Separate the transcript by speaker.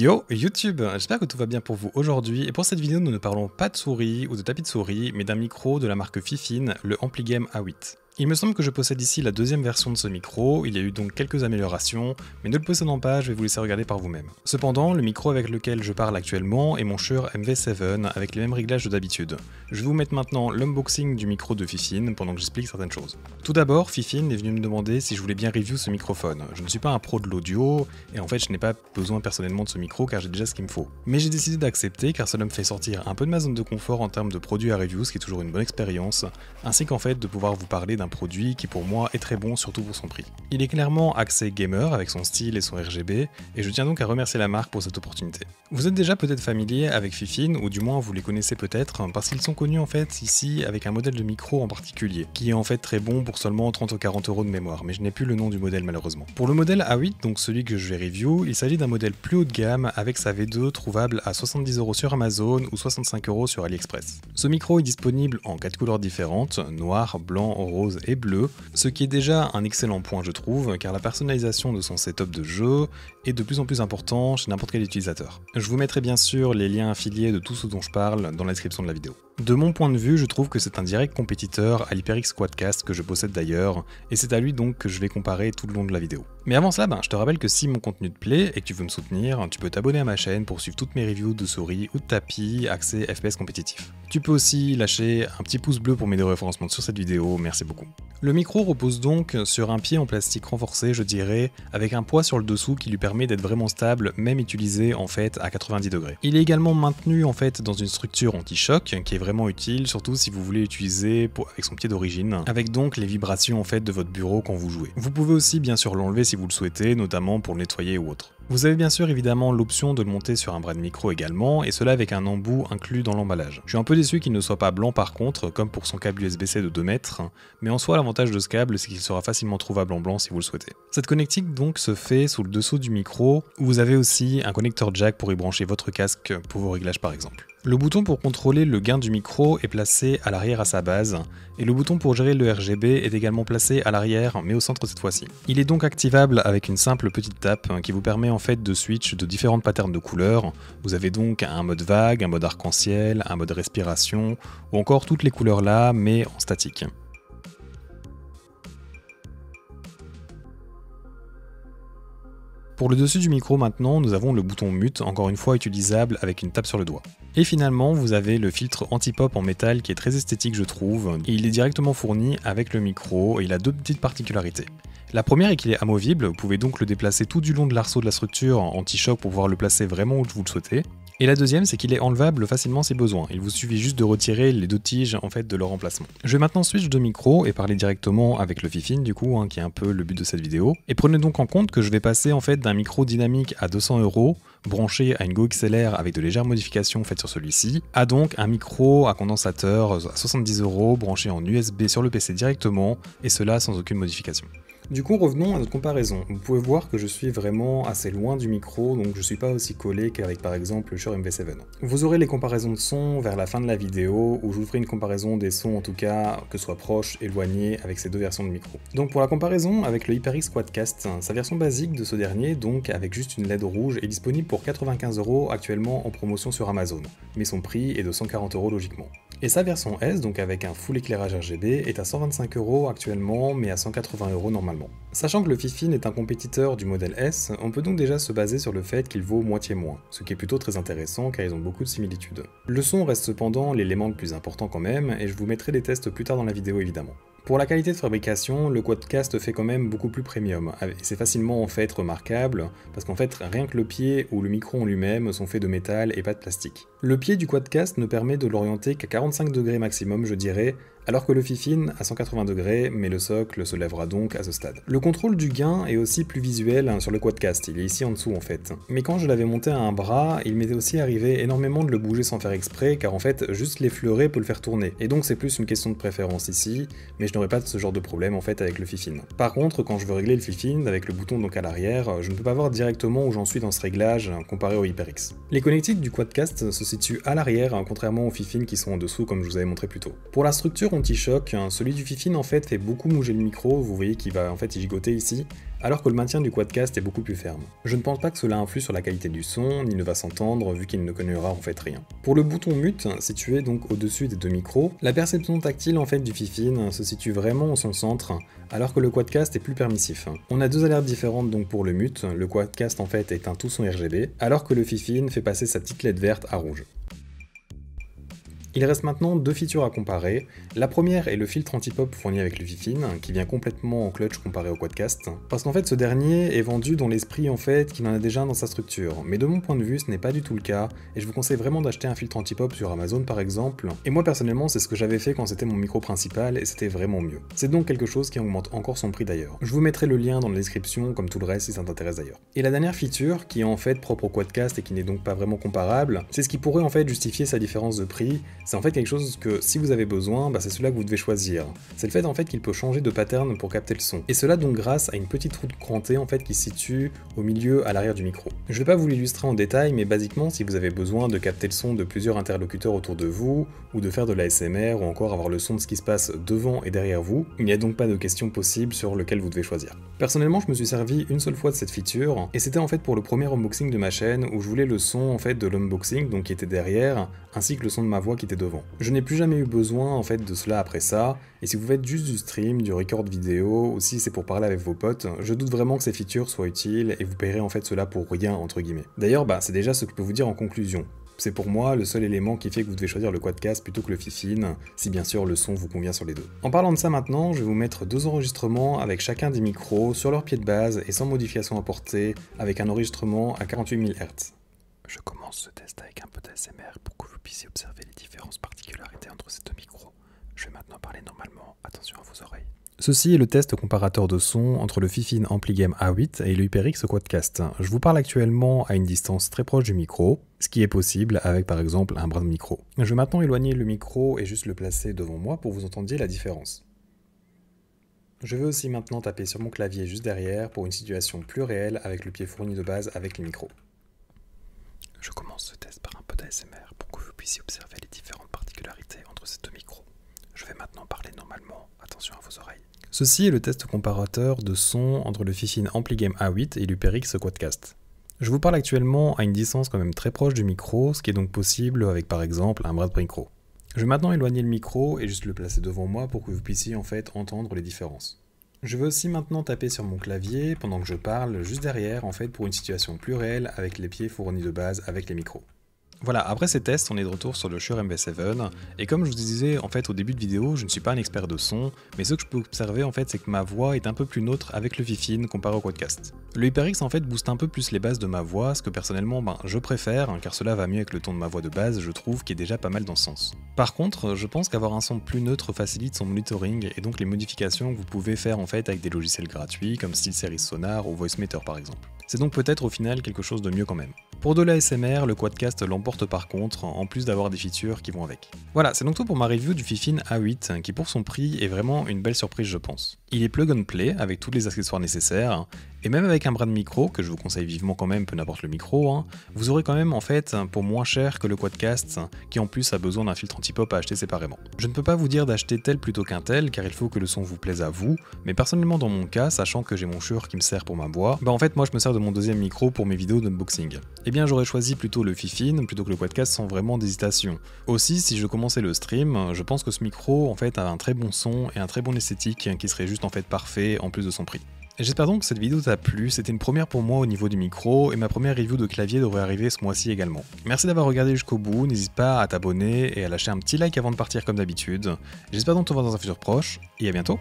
Speaker 1: Yo YouTube, j'espère que tout va bien pour vous aujourd'hui et pour cette vidéo nous ne parlons pas de souris ou de tapis de souris mais d'un micro de la marque Fifine, le Ampligame A8. Il me semble que je possède ici la deuxième version de ce micro, il y a eu donc quelques améliorations, mais ne le possédant pas, je vais vous laisser regarder par vous-même. Cependant, le micro avec lequel je parle actuellement est mon Shure MV7 avec les mêmes réglages que d'habitude. Je vais vous mettre maintenant l'unboxing du micro de Fifine pendant que j'explique certaines choses. Tout d'abord, Fifine est venu me demander si je voulais bien review ce microphone. Je ne suis pas un pro de l'audio, et en fait je n'ai pas besoin personnellement de ce micro car j'ai déjà ce qu'il me faut. Mais j'ai décidé d'accepter car cela me fait sortir un peu de ma zone de confort en termes de produits à review, ce qui est toujours une bonne expérience, ainsi qu'en fait de pouvoir vous parler d'un produit qui pour moi est très bon, surtout pour son prix. Il est clairement axé gamer avec son style et son RGB, et je tiens donc à remercier la marque pour cette opportunité. Vous êtes déjà peut-être familier avec Fifine, ou du moins vous les connaissez peut-être, parce qu'ils sont connus en fait ici avec un modèle de micro en particulier, qui est en fait très bon pour seulement 30 ou 40 € de mémoire, mais je n'ai plus le nom du modèle malheureusement. Pour le modèle A8, donc celui que je vais review, il s'agit d'un modèle plus haut de gamme avec sa V2 trouvable à 70 € sur Amazon ou 65 € sur AliExpress. Ce micro est disponible en 4 couleurs différentes, noir, blanc, rose et bleu, ce qui est déjà un excellent point je trouve, car la personnalisation de son setup de jeu est de plus en plus important chez n'importe quel utilisateur. Je vous mettrai bien sûr les liens affiliés de tout ce dont je parle dans la description de la vidéo. De mon point de vue, je trouve que c'est un direct compétiteur à l'HyperX Quadcast que je possède d'ailleurs, et c'est à lui donc que je vais comparer tout le long de la vidéo. Mais avant cela, je te rappelle que si mon contenu te plaît et que tu veux me soutenir, tu peux t'abonner à ma chaîne pour suivre toutes mes reviews de souris ou de tapis axés FPS compétitif. Tu peux aussi lâcher un petit pouce bleu pour m'aider au référencement sur cette vidéo, merci beaucoup. Le micro repose donc sur un pied en plastique renforcé, je dirais, avec un poids sur le dessous qui lui permet d'être vraiment stable, même utilisé en fait à 90 degrés. Il est également maintenu en fait dans une structure anti-choc qui est vraiment utile, surtout si vous voulez l'utiliser avec son pied d'origine, avec donc les vibrations en fait de votre bureau quand vous jouez. Vous pouvez aussi bien sûr l'enlever si vous le souhaitez, notamment pour le nettoyer ou autre. Vous avez bien sûr évidemment l'option de le monter sur un bras de micro également, et cela avec un embout inclus dans l'emballage. Je suis un peu déçu qu'il ne soit pas blanc par contre, comme pour son câble USB-C de 2 mètres, mais en soi l'avantage de ce câble c'est qu'il sera facilement trouvable en blanc si vous le souhaitez. Cette connectique donc se fait sous le dessous du micro, où vous avez aussi un connecteur jack pour y brancher votre casque pour vos réglages par exemple. Le bouton pour contrôler le gain du micro est placé à l'arrière à sa base, et le bouton pour gérer le RGB est également placé à l'arrière, mais au centre cette fois-ci. Il est donc activable avec une simple petite tape qui vous permet en fait de switch de différentes patterns de couleurs. Vous avez donc un mode vague, un mode arc-en-ciel, un mode respiration, ou encore toutes les couleurs là, mais en statique. Pour le dessus du micro maintenant, nous avons le bouton mute, encore une fois utilisable avec une tape sur le doigt. Et finalement, vous avez le filtre anti-pop en métal qui est très esthétique je trouve, et il est directement fourni avec le micro, et il a deux petites particularités. La première est qu'il est amovible, vous pouvez donc le déplacer tout du long de l'arceau de la structure anti-choc pour pouvoir le placer vraiment où vous le souhaitez. Et la deuxième, c'est qu'il est enlevable facilement si besoin. Il vous suffit juste de retirer les deux tiges en fait de leur emplacement. Je vais maintenant switch de micro et parler directement avec le Fifine du coup, qui est un peu le but de cette vidéo. Et prenez donc en compte que je vais passer en fait d'un micro dynamique à 200 € branché à une Go XLR avec de légères modifications faites sur celui-ci, à donc un micro à condensateur à 70 € branché en USB sur le PC directement, et cela sans aucune modification. Du coup, revenons à notre comparaison. Vous pouvez voir que je suis vraiment assez loin du micro, donc je suis pas aussi collé qu'avec par exemple le Shure MV7. Vous aurez les comparaisons de son vers la fin de la vidéo, où je vous ferai une comparaison des sons en tout cas, que ce soit proche, éloigné, avec ces deux versions de micro. Donc pour la comparaison avec le HyperX Quadcast, sa version basique de ce dernier, donc avec juste une LED rouge, est disponible pour 95 € actuellement en promotion sur Amazon, mais son prix est de 140 € logiquement. Et sa version S, donc avec un full éclairage RGB, est à 125 € actuellement, mais à 180 € normalement. Sachant que le Fifine est un compétiteur du modèle S, on peut donc déjà se baser sur le fait qu'il vaut moitié moins, ce qui est plutôt très intéressant car ils ont beaucoup de similitudes. Le son reste cependant l'élément le plus important quand même, et je vous mettrai des tests plus tard dans la vidéo évidemment. Pour la qualité de fabrication, le Quadcast fait quand même beaucoup plus premium, et c'est facilement en fait remarquable, parce qu'en fait rien que le pied ou le micro en lui-même sont faits de métal et pas de plastique. Le pied du Quadcast ne permet de l'orienter qu'à 45 degrés maximum je dirais, alors que le Fifine à 180 degrés, mais le socle se lèvera donc à ce stade. Le contrôle du gain est aussi plus visuel sur le Quadcast, il est ici en dessous en fait. Mais quand je l'avais monté à un bras, il m'était aussi arrivé énormément de le bouger sans faire exprès, car en fait juste l'effleurer peut le faire tourner. Et donc c'est plus une question de préférence ici, mais je n'aurais pas ce genre de problème en fait avec le Fifine. Par contre, quand je veux régler le Fifine, avec le bouton donc à l'arrière, je ne peux pas voir directement où j'en suis dans ce réglage comparé au HyperX. Les connectiques du Quadcast se situent à l'arrière, contrairement aux Fifine qui sont en dessous comme je vous avais montré plus tôt. Pour la structure feature anti-choc, celui du Fifine en fait fait beaucoup bouger le micro, vous voyez qu'il va en fait y gigoter ici, alors que le maintien du Quadcast est beaucoup plus ferme. Je ne pense pas que cela influe sur la qualité du son, ni ne va s'entendre vu qu'il ne connaîtra en fait rien. Pour le bouton mute, situé donc au-dessus des deux micros, la perception tactile en fait du Fifine se situe vraiment au son centre, alors que le Quadcast est plus permissif. On a deux alertes différentes donc pour le mute, le Quadcast en fait éteint tout son RGB, alors que le Fifine fait passer sa petite LED verte à rouge. Il reste maintenant deux features à comparer. La première est le filtre anti-pop fourni avec le Fifine, qui vient complètement en clutch comparé au Quadcast, parce qu'en fait ce dernier est vendu dans l'esprit en fait qu'il en a déjà dans sa structure, mais de mon point de vue ce n'est pas du tout le cas, et je vous conseille vraiment d'acheter un filtre anti-pop sur Amazon par exemple, et moi personnellement c'est ce que j'avais fait quand c'était mon micro principal, et c'était vraiment mieux. C'est donc quelque chose qui augmente encore son prix d'ailleurs. Je vous mettrai le lien dans la description comme tout le reste si ça t'intéresse d'ailleurs. Et la dernière feature, qui est en fait propre au Quadcast et qui n'est donc pas vraiment comparable, c'est ce qui pourrait en fait justifier sa différence de prix. C'est en fait quelque chose que si vous avez besoin, c'est celui-là que vous devez choisir. C'est le fait en fait qu'il peut changer de pattern pour capter le son. Et cela donc grâce à une petite roue de cranté en fait qui se situe au milieu à l'arrière du micro. Je vais pas vous l'illustrer en détail, mais basiquement si vous avez besoin de capter le son de plusieurs interlocuteurs autour de vous, ou de faire de l'ASMR, ou encore avoir le son de ce qui se passe devant et derrière vous, il n'y a donc pas de question possible sur lequel vous devez choisir. Personnellement, je me suis servi une seule fois de cette feature, et c'était en fait pour le premier unboxing de ma chaîne où je voulais le son en fait de l'unboxing, donc qui était derrière, ainsi que le son de ma voix qui était devant. Je n'ai plus jamais eu besoin en fait de cela après ça, et si vous faites juste du stream, du record vidéo, ou si c'est pour parler avec vos potes, je doute vraiment que ces features soient utiles et vous payerez en fait cela pour rien entre guillemets. D'ailleurs, c'est déjà ce que je peux vous dire en conclusion. C'est pour moi le seul élément qui fait que vous devez choisir le Quadcast plutôt que le Fifine, si bien sûr le son vous convient sur les deux. En parlant de ça maintenant, je vais vous mettre deux enregistrements avec chacun des micros sur leur pied de base et sans modification apportée, avec un enregistrement à 48 000 Hz. Je commence ce test avec un peu d'ASMR pour que vous puissiez observer les différentes particularités entre ces deux micros. Je vais maintenant parler normalement, attention à vos oreilles. Ceci est le test comparateur de son entre le Fifine Ampligame A8 et le HyperX Quadcast. Je vous parle actuellement à une distance très proche du micro, ce qui est possible avec par exemple un bras de micro. Je vais maintenant éloigner le micro et juste le placer devant moi pour que vous entendiez la différence. Je vais aussi maintenant taper sur mon clavier juste derrière pour une situation plus réelle avec le pied fourni de base avec les micros. Je commence ce test par un peu d'ASMR pour que vous puissiez observer les différentes particularités entre ces deux micros. Je vais maintenant parler normalement, attention à vos oreilles. Ceci est le test comparateur de son entre le Fifine Ampligame A8 et l'HyperX Quadcast. Je vous parle actuellement à une distance quand même très proche du micro, ce qui est donc possible avec par exemple un bras de micro. Je vais maintenant éloigner le micro et juste le placer devant moi pour que vous puissiez en fait entendre les différences. Je vais aussi maintenant taper sur mon clavier pendant que je parle juste derrière en fait pour une situation plus réelle avec les pieds fournis de base avec les micros. Voilà, après ces tests, on est de retour sur le Shure MV7, et comme je vous disais en fait au début de vidéo, je ne suis pas un expert de son, mais ce que je peux observer en fait c'est que ma voix est un peu plus neutre avec le Fifine comparé au Quadcast. Le HyperX en fait booste un peu plus les bases de ma voix, ce que personnellement je préfère, car cela va mieux avec le ton de ma voix de base, je trouve, qui est déjà pas mal dans ce sens. Par contre, je pense qu'avoir un son plus neutre facilite son monitoring et donc les modifications que vous pouvez faire en fait avec des logiciels gratuits comme SteelSeries Sonar ou VoiceMeter par exemple. C'est donc peut-être au final quelque chose de mieux quand même. Pour de l'ASMR, le Quadcast l'emporte par contre, en plus d'avoir des features qui vont avec. Voilà, c'est donc tout pour ma review du Fifine A8, qui pour son prix est vraiment une belle surprise je pense. Il est plug and play avec tous les accessoires nécessaires, et même avec un bras de micro, que je vous conseille vivement quand même, peu n'importe le micro, vous aurez quand même en fait pour moins cher que le Quadcast, qui en plus a besoin d'un filtre anti-pop à acheter séparément. Je ne peux pas vous dire d'acheter tel plutôt qu'un tel, car il faut que le son vous plaise à vous, mais personnellement dans mon cas, sachant que j'ai mon Shure qui me sert pour ma voix, en fait moi je me sers de mon deuxième micro pour mes vidéos d'unboxing. Eh bien j'aurais choisi plutôt le Fifine plutôt que le Quadcast sans vraiment d'hésitation. Aussi, si je commençais le stream, je pense que ce micro en fait a un très bon son et un très bon esthétique qui serait juste en fait parfait en plus de son prix. J'espère donc que cette vidéo t'a plu, c'était une première pour moi au niveau du micro, et ma première review de clavier devrait arriver ce mois-ci également. Merci d'avoir regardé jusqu'au bout, n'hésite pas à t'abonner et à lâcher un petit like avant de partir comme d'habitude. J'espère donc te voir dans un futur proche, et à bientôt.